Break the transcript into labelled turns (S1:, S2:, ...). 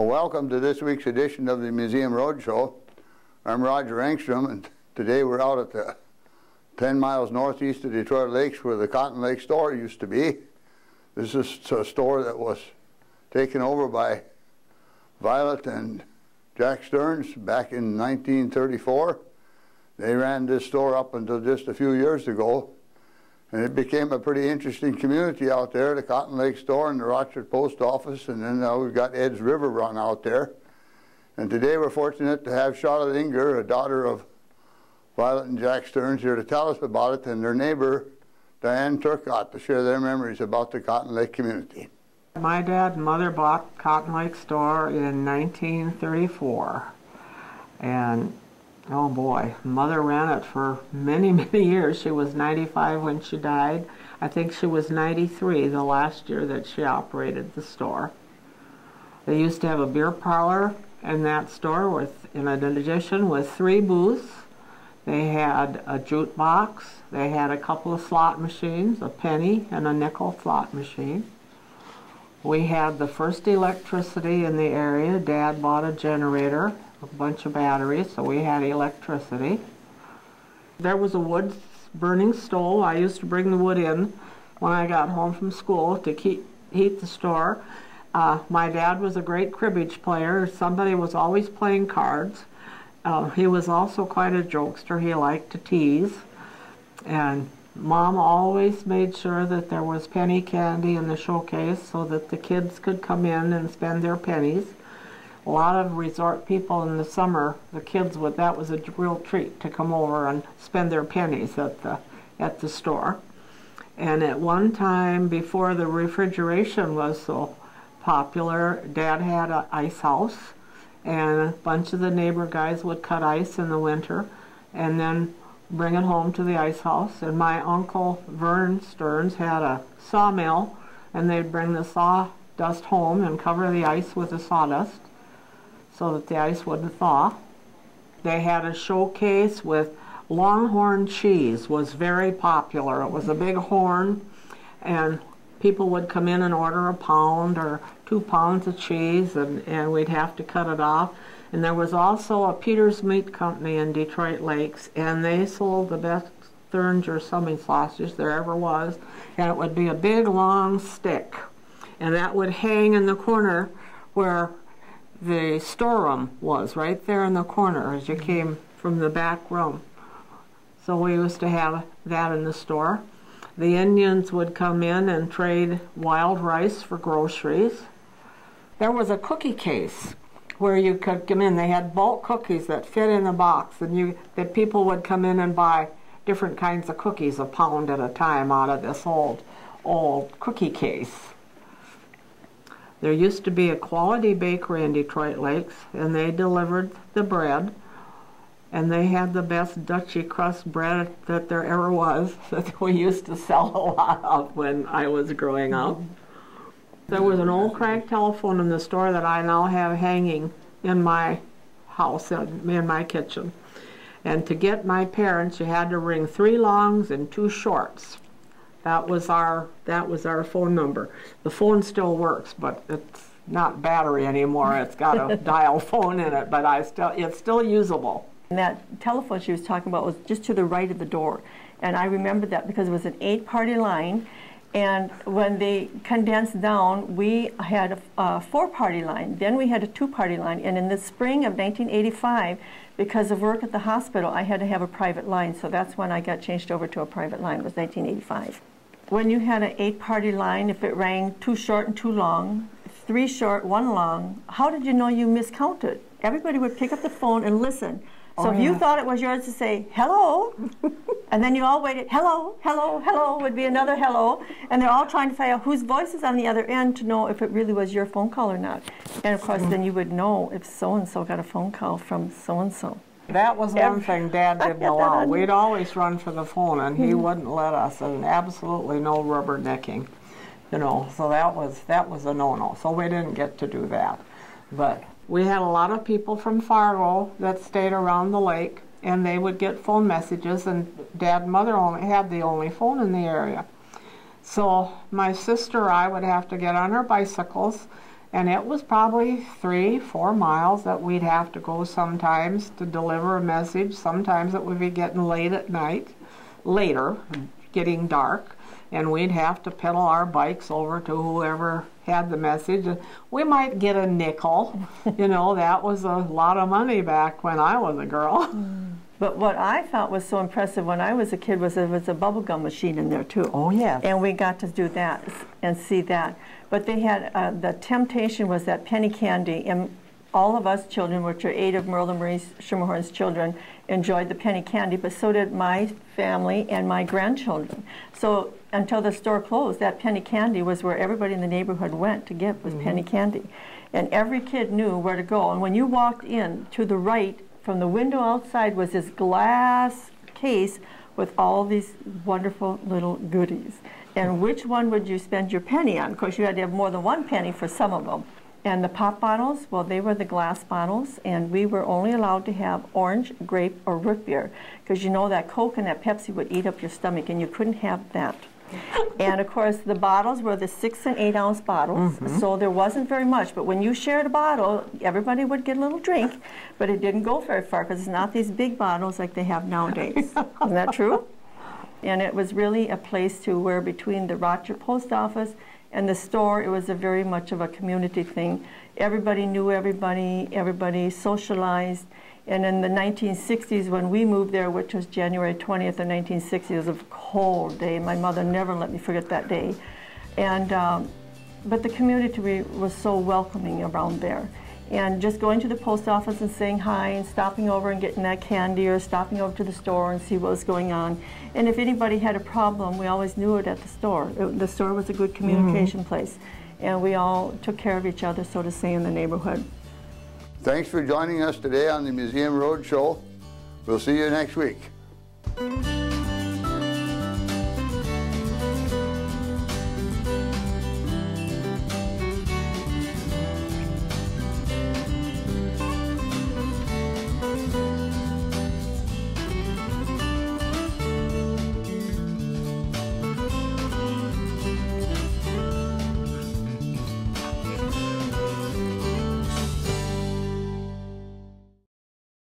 S1: Well, welcome to this week's edition of the Museum Roadshow. I'm Roger Engstrom, and today we're out at the 10 miles northeast of Detroit Lakes where the Cotton Lake store used to be. This is a store that was taken over by Violet and Jack Stearns back in 1934. They ran this store up until just a few years ago, and it became a pretty interesting community out there, the Cotton Lake store and the Rochford Post Office, and then now we've got Ed's River Run out there. And today we're fortunate to have Charlotte Inger, a daughter of Violet and Jack Stearns, here to tell us about it, and their neighbor, Diane Turcott, to share their memories about the Cotton Lake community.
S2: My dad and mother bought Cotton Lake store in 1934, and oh boy, Mother ran it for many, many years. She was 95 when she died. I think she was 93 the last year that she operated the store. They used to have a beer parlor in that store with, in addition, with 3 booths. They had a jukebox. They had a couple of slot machines, a penny and a nickel slot machine. We had the first electricity in the area. Dad bought a generator, a bunch of batteries, so we had electricity. There was a wood burning stove. I used to bring the wood in when I got home from school to heat the store. My dad was a great cribbage player. Somebody was always playing cards. He was also quite a jokester. He liked to tease. And Mom always made sure that there was penny candy in the showcase so that the kids could come in and spend their pennies. A lot of resort people in the summer, the kids would, that was a real treat to come over and spend their pennies at the store. And at one time, before the refrigeration was so popular, Dad had an ice house, and a bunch of the neighbor guys would cut ice in the winter and then bring it home to the ice house. And my uncle Vern Stearns had a sawmill, and they'd bring the sawdust home and cover the ice with the sawdust so that the ice wouldn't thaw. They had a showcase with Longhorn cheese, was very popular. It was a big horn, and people would come in and order a pound or 2 pounds of cheese, and we'd have to cut it off. And there was also a Peter's Meat Company in Detroit Lakes, and they sold the best Thuringer semi-sausage there ever was, and it would be a big long stick, and that would hang in the corner where the storeroom was, right there in the corner as you came from the back room. So we used to have that in the store. The Indians would come in and trade wild rice for groceries. There was a cookie case where you could come in. They had bulk cookies that fit in a box, and that people would come in and buy different kinds of cookies, a pound at a time, out of this old cookie case. There used to be a Quality Bakery in Detroit Lakes, and they delivered the bread, and they had the best Dutchy crust bread that there ever was that we used to sell a lot of when I was growing up. There was an old crank telephone in the store that I now have hanging in my house, in my kitchen. And to get my parents, you had to ring 3 longs and 2 shorts. That was our phone number. The phone still works, but it's not battery anymore. It's got a dial phone in it, but it's still usable.
S3: And that telephone she was talking about was just to the right of the door. And I remember that because it was an 8-party line. And when they condensed down, we had a 4-party line. Then we had a 2-party line. And in the spring of 1985, because of work at the hospital, I had to have a private line. So that's when I got changed over to a private line. It was 1985. When you had an 8-party line, if it rang 2 short and 2 long, 3 short, 1 long, how did you know you miscounted? Everybody would pick up the phone and listen. So if you thought it was yours to say, hello, and then you all waited, hello, hello, hello, would be another hello, and they're all trying to find out whose voice is on the other end to know if it really was your phone call or not. And of course, then you would know if so-and-so got a phone call from so-and-so.
S2: That was one thing Dad didn't allow. We'd always run for the phone, and he wouldn't let us, and absolutely no rubbernecking, you know, so that was a no-no. So we didn't get to do that. But we had a lot of people from Fargo that stayed around the lake, and they would get phone messages, and Dad and Mother had the only phone in the area. So my sister or I would have to get on our bicycles And it was probably 3-4 miles that we'd have to go sometimes to deliver a message. Sometimes it would be getting late at night, later, getting dark, and we'd have to pedal our bikes over to whoever had the message. We might get a nickel. You know, that was a lot of money back when I was a girl.
S3: But what I thought was so impressive when I was a kid was there was a bubble gum machine in there too.
S2: Oh, yes.
S3: And we got to do that and see that. But they had, the temptation was that penny candy, and all of us children, which are 8 of Merle and Marie Schermerhorn's children, enjoyed the penny candy, but so did my family and my grandchildren. So until the store closed, that penny candy was where everybody in the neighborhood went to get was penny candy. And every kid knew where to go. And when you walked in, to the right, from the window outside was this glass case with all these wonderful little goodies. And which one would you spend your penny on? Of course, you had to have more than one penny for some of them. And the pop bottles, well, they were the glass bottles, and we were only allowed to have orange, grape, or root beer, because you know that Coke and that Pepsi would eat up your stomach, and you couldn't have that. And of course, the bottles were the 6 and 8 ounce bottles, so there wasn't very much. But when you shared a bottle, everybody would get a little drink, but it didn't go very far because it's not these big bottles like they have nowadays. Isn't that true? And it was really a place to where between the Rochester Post Office and the store, it was a very much of a community thing. Everybody knew everybody, everybody socialized. And in the 1960s, when we moved there, which was January 20th of 1960, it was a cold day. My mother never let me forget that day. And, but the community was so welcoming around there. And just going to the post office and saying hi and stopping over and getting that candy, or stopping over to the store and see what was going on. And if anybody had a problem, we always knew it at the store. The store was a good communication place. And we all took care of each other, so to say, in the neighborhood.
S1: Thanks for joining us today on the Museum Roadshow. We'll see you next week.